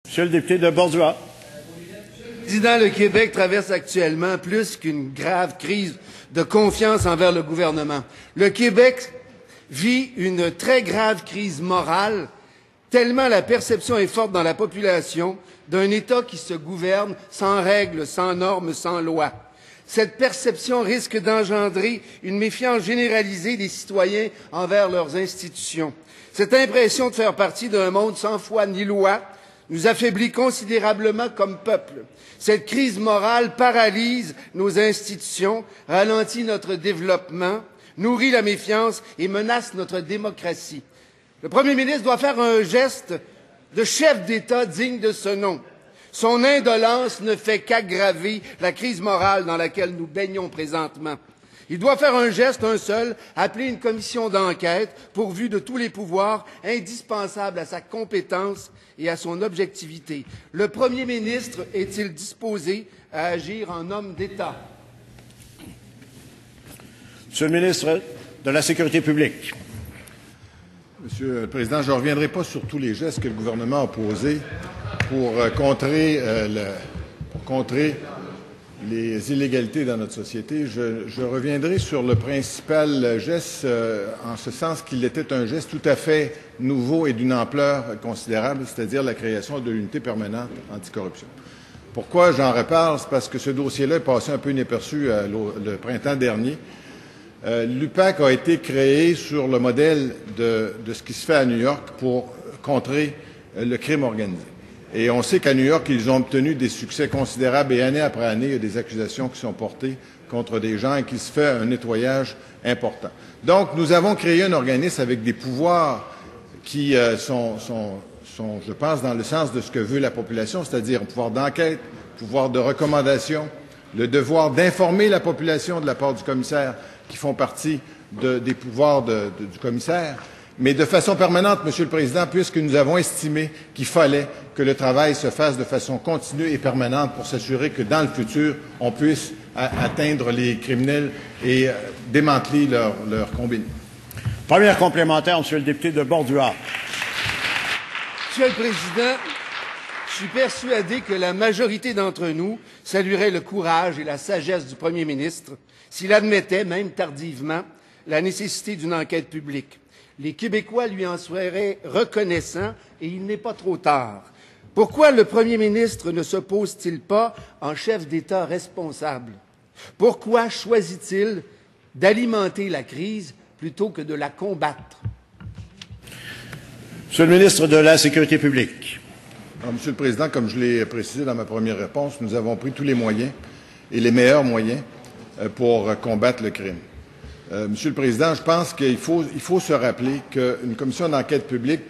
Monsieur le député de Bordua. Président, le Québec traverse actuellement plus qu'une grave crise de confiance envers le gouvernement. Le Québec vit une très grave crise morale, tellement la perception est forte dans la population d'un État qui se gouverne sans règles, sans normes, sans lois. Cette perception risque d'engendrer une méfiance généralisée des citoyens envers leurs institutions. Cette impression de faire partie d'un monde sans foi ni loi nous affaiblit considérablement comme peuple. Cette crise morale paralyse nos institutions, ralentit notre développement, nourrit la méfiance et menace notre démocratie. Le Premier ministre doit faire un geste de chef d'État digne de ce nom. Son indolence ne fait qu'aggraver la crise morale dans laquelle nous baignons présentement. Il doit faire un geste, un seul, appeler une commission d'enquête pourvue de tous les pouvoirs indispensables à sa compétence et à son objectivité. Le Premier ministre est-il disposé à agir en homme d'État? Monsieur le ministre de la Sécurité publique. Monsieur le Président, je ne reviendrai pas sur tous les gestes que le gouvernement a posés pour contrer les illégalités dans notre société. Je reviendrai sur le principal geste, en ce sens qu'il était un geste tout à fait nouveau et d'une ampleur considérable, c'est-à-dire la création de l'unité permanente anticorruption. Pourquoi j'en reparle? C'est parce que ce dossier-là est passé un peu inaperçu le printemps dernier. L'UPAC a été créé sur le modèle de ce qui se fait à New York pour contrer le crime organisé. Et on sait qu'à New York, ils ont obtenu des succès considérables et année après année, il y a des accusations qui sont portées contre des gens et qu'il se fait un nettoyage important. Donc, nous avons créé un organisme avec des pouvoirs qui sont, je pense, dans le sens de ce que veut la population, c'est-à-dire un pouvoir d'enquête, pouvoir de recommandation, le devoir d'informer la population de la part du commissaire qui font partie des pouvoirs du commissaire, mais de façon permanente, Monsieur le Président, puisque nous avons estimé qu'il fallait que le travail se fasse de façon continue et permanente pour s'assurer que dans le futur, on puisse atteindre les criminels et démanteler leur combine. Première complémentaire, Monsieur le député de Bordua. Monsieur le Président, je suis persuadé que la majorité d'entre nous saluerait le courage et la sagesse du Premier ministre s'il admettait, même tardivement, la nécessité d'une enquête publique. Les Québécois lui en seraient reconnaissants et il n'est pas trop tard. Pourquoi le Premier ministre ne se pose-t-il pas en chef d'État responsable? Pourquoi choisit-il d'alimenter la crise plutôt que de la combattre? Monsieur le ministre de la Sécurité publique. Alors, Monsieur le Président, comme je l'ai précisé dans ma première réponse, nous avons pris tous les moyens et les meilleurs moyens pour combattre le crime. Monsieur le Président, je pense qu'il faut se rappeler qu'une commission d'enquête publique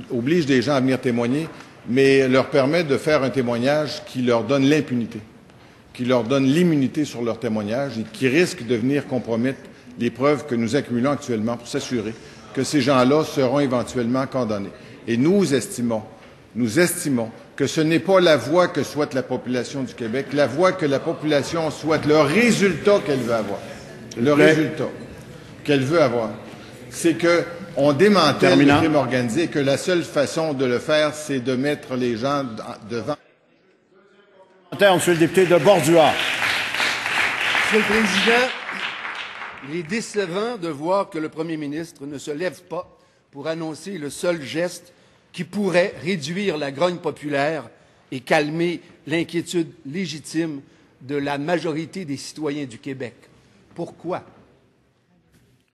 oblige des gens à venir témoigner, mais leur permet de faire un témoignage qui leur donne l'impunité, qui leur donne l'immunité sur leur témoignage et qui risque de venir compromettre les preuves que nous accumulons actuellement pour s'assurer que ces gens-là seront éventuellement condamnés. Et nous estimons que ce n'est pas la voie que souhaite la population du Québec, la voie que la population souhaite, le résultat qu'elle veut avoir. Le résultat qu'elle veut avoir, c'est qu'on démantèle le crime organisé et que la seule façon de le faire, c'est de mettre les gens devant. Monsieur le député de Bordua. Monsieur le Président, il est décevant de voir que le Premier ministre ne se lève pas pour annoncer le seul geste qui pourrait réduire la grogne populaire et calmer l'inquiétude légitime de la majorité des citoyens du Québec. Pourquoi?